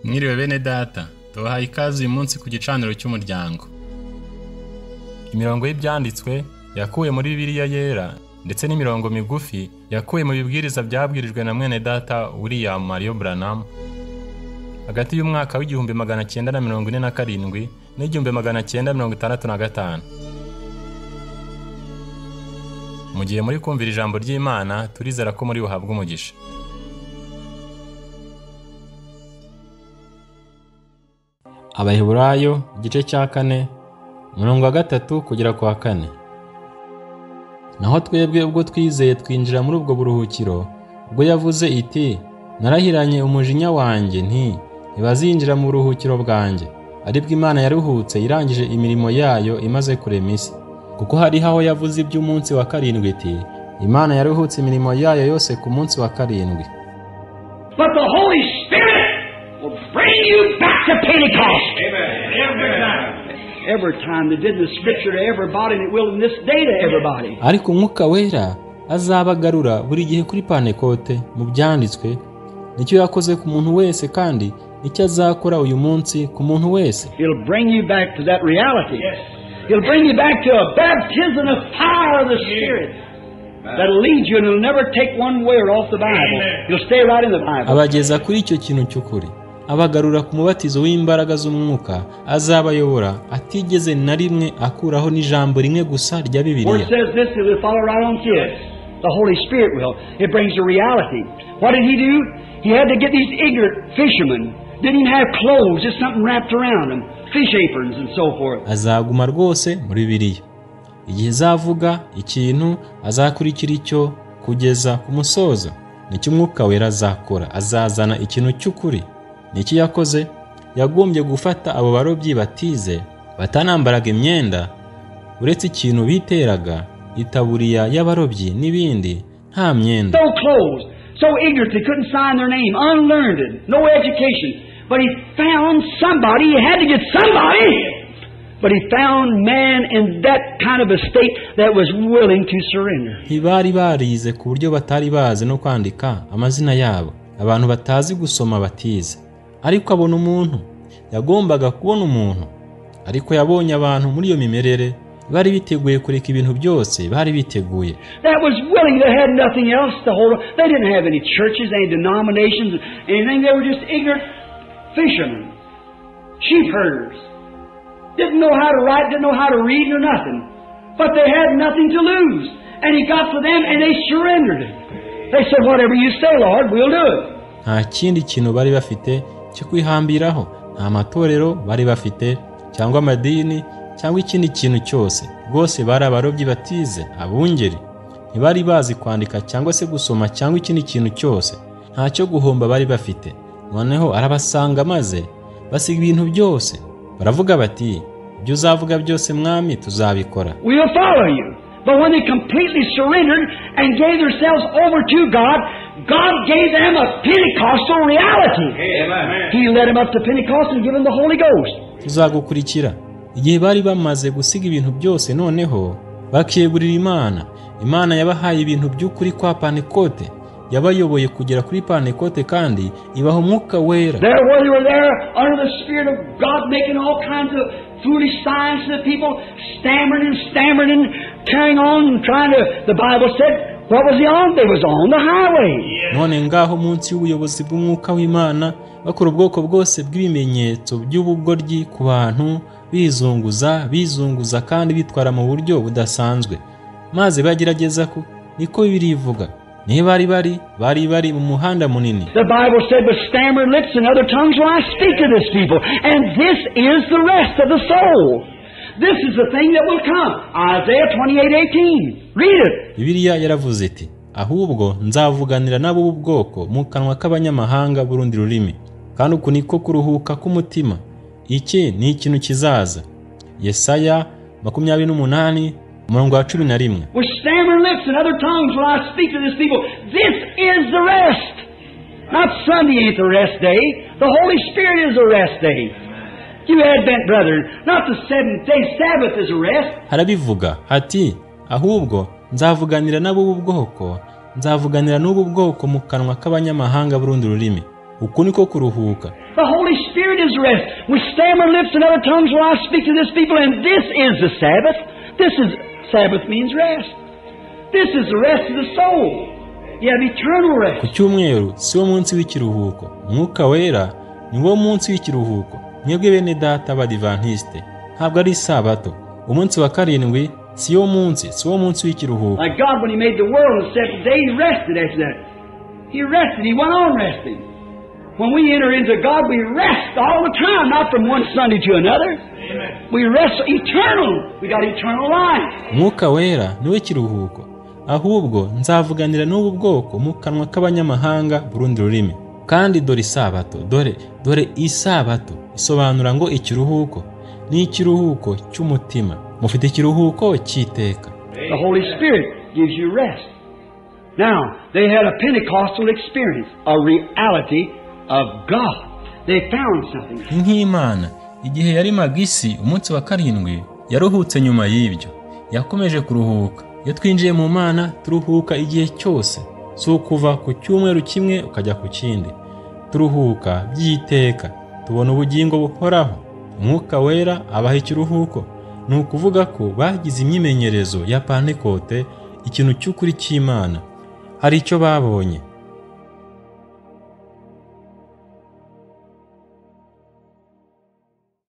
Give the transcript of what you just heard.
Mwiriwe bene data, tubahaye ikaze uyu munsi ku gicaniro cy'umuryango. Imirongo y'ibyanditswe yakuwe muri Bibiliya yera ndetse n'imirongo migufi yakuwe mu bibwiriza byabwirijwe na mwene data William Marion Branham hagati y'umwaka w'1947 n'1965. Mu gihe muri kumvira ijambo ry'Imana, turizera ko muri buhabwe umugisha. Abaheburayo igice cya 4 umurongo wa 3 kugera ku wa 4. Naho twebwe ubwo twizeye twinjira muri ubwo buruhukiro, ubwo yavuze iti, narahiranye umujinya wanjye nti ntibazinjira mu buruhukiro bwanjye, aribwo Imana yaruhutse irangije imirimo yayo imaze kurema isi. Kuko hari aho yavuze iby'umunsi wa 7 iti, Imana yaruhutse imirimo yayo yose ku munsi wa 7. But the Holy Spirit will bring you back to Pentecost. Amen. Every time they did the scripture to everybody, and it will in this day to everybody. Ariko Umwuka Wera azabagarura buri gihe kuri Pentekote mu byanditswe, nicyo yakoze ku muntu wese kandi nicyo azakora uyu munsi ku muntu wese. He'll bring you back to that reality. Yes. He'll bring you back to a baptism of fire of the Spirit. That'll lead you and it'll never take one word off the Bible. You'll stay right in the Bible. Abageza kuri icyo kintu cy'ukuri, abagarura ku mubatizo w'imbaraga z'umwuka, azabayobora atigeze na rimwe akuraho n'ijambo rimwe gusa rya Bibiliya. Word says this, it will follow right on through it. The Holy Spirit will. It brings the reality. What did he do? He had to get these ignorant fishermen. Didn't even have clothes, just something wrapped around them, fish aprons and so forth. Azaguma rwose muri Bibiliya. Igihe zavuga ikintu azakurikira icyo kugeza ku musozo. Nicyo Umwuka Wera azakora, azazana ikintu cy'ukuri. Niki yakoze? Yagombye gufata abo barobyi batize, batanambaraga imyenda, uretse ikintu biteraga, itaburiya y'abarobyi n'ibindi, nta myenda. So closed, so ignorant they couldn't sign their name, unlearned, no education. But he found somebody, he had to get somebody. But he found man in that kind of a state that was willing to surrender. Ntibari barize ku buryo batari bazi no kwandika amazina yabo, abantu batazi gusoma batize. Ariko abona umuntu, yagombaga kubona umuntu. Ariko yabonye abantu muri iyo mimerere, bari biteguye kureka ibintu byose, bari biteguye. That was willing, they had nothing else to hold. They didn't have any churches, any denominations, anything. They were just ignorant fishermen, sheep herders. Didn't know how to write, didn't know how to read or nothing. But they had nothing to lose. And he got to them and they surrendered it. They said, whatever you say, Lord, we'll do it. Nta kindi kintu bari bafite cyo kwihambiraho, nta matorero bari bafite cyangwa amadini cyangwa ikindi kintu cyose. Rwose bari abarobyi batize, abungeri. Ntibari bazi kwandika cyangwa se gusoma cyangwa ikindi kintu cyose. Nta cyo guhomba bari bafite. Noneho arabasanga maze basiga ibintu byose. Baravuga bati, ibyo uzavuga byose mwami tuzabikora. We'll follow you. But when they completely surrendered and gave themselves over to God, God gave them a Pentecostal reality. Amen. He led them up to Pentecost and gave them the Holy Ghost. Tuzagukurikira. Igihe bari bamaze gusiga ibintu byose noneho bakiyegurira Imana. Imana yabahaye ibintu by'ukuri kwa Pentecote. Yabayoboye kugera kuri Pentecote kandi ibaha Umwuka Wera. There were they there under the Spirit of God making all kinds of foolish signs to the people, stammering and carrying on and trying to, the Bible said, what was he on? They was on the highway. None ngaho munsi y'ubuyobozi bw'Umwuka w'Imana bakora ubwoko bwose bw'ibimenyetso by'ubugoryi ku bantu, bizunguza kandi bitwara mu buryo budasanzwe. Maze bagerageza ko niko Bibiliya ivuga. Bari mu muhanda munini. The Bible said, with stammering lips and other tongues will I speak to this people. And this is the rest of the soul. This is the thing that will come. Isaiah 28:18. Read it. Bibiliya yaravuze iti, ahubwo nzavuganira nabo ubwoko mu kanwa k'abanyamahanga burundi rurimi. Kandi uku niko kuruhuka k'umutima. Iki ni ikintu kizaza. Yesaya 28 umurongo wa 11. With stammering lips and other tongues will I speak to this people. This is the rest. Not Sunday ain't the rest day. The Holy Spirit is the rest day. You Advent brethren, not the 7th day Sabbath is a rest. Harabivuga hati, ahubwo nzavuganira nabo ubwoko, nzavuganira n'ubu bwoko mu kanwa k'abanyamahanga burundi rurimi. uku niko kuruhuka. The Holy Spirit is rest. We stammer lips and other tongues while I speak to this people, and this is the Sabbath. Sabbath means rest. This is the rest of the soul. You have eternal rest. Ku cyumweru si wo munsi w'ikiruhuko, Mwuka Wera ni wo munsi w'ikiruhuko. Mwebwe bene data b'Adventiste, ntabwo ari Isabato. Umunsi wa karindwi si wo munsi w'ikiruhuko. Like God, when He made the world and set the day, He rested after that. He rested. He went on resting. When we enter into God, we rest all the time, not from one Sunday to another. Amen. We rest eternal. We got eternal life. Mwuka Wera niwe kiruhuko. Ahubwo nzavuganira n'ubu bwoko mu kanwa k'abanyamahanga burundi rurimi. Kandi dore Isabato, dore Isabato isobanura ngo ikiruhuko. Ni ikiruhuko cy'umutima. Mufite ikiruhuko cy'iteka. The Holy Spirit gives you rest. Now, they had a Pentecostal experience, a reality of God. They found something. Nk'Imana igihe yari magisi umunsi wa karindwi yaruhutse nyuma y'ibyo. Yakomeje kuruhuka. Iyo twinjiye mu Mana turuhuka igihe cyose. So kuva ku cyumweru kimwe ukajya ku kindi. Turuhuka by'iteka. Tubona ubugingo buhoraho. Mwuka Wera abaha ikiruhuko. Ni ukuvuga ko bagize imyimenyerezo ya Pentekote, ikintu cy'ukuri cy'Imana. Hari icyo babonye.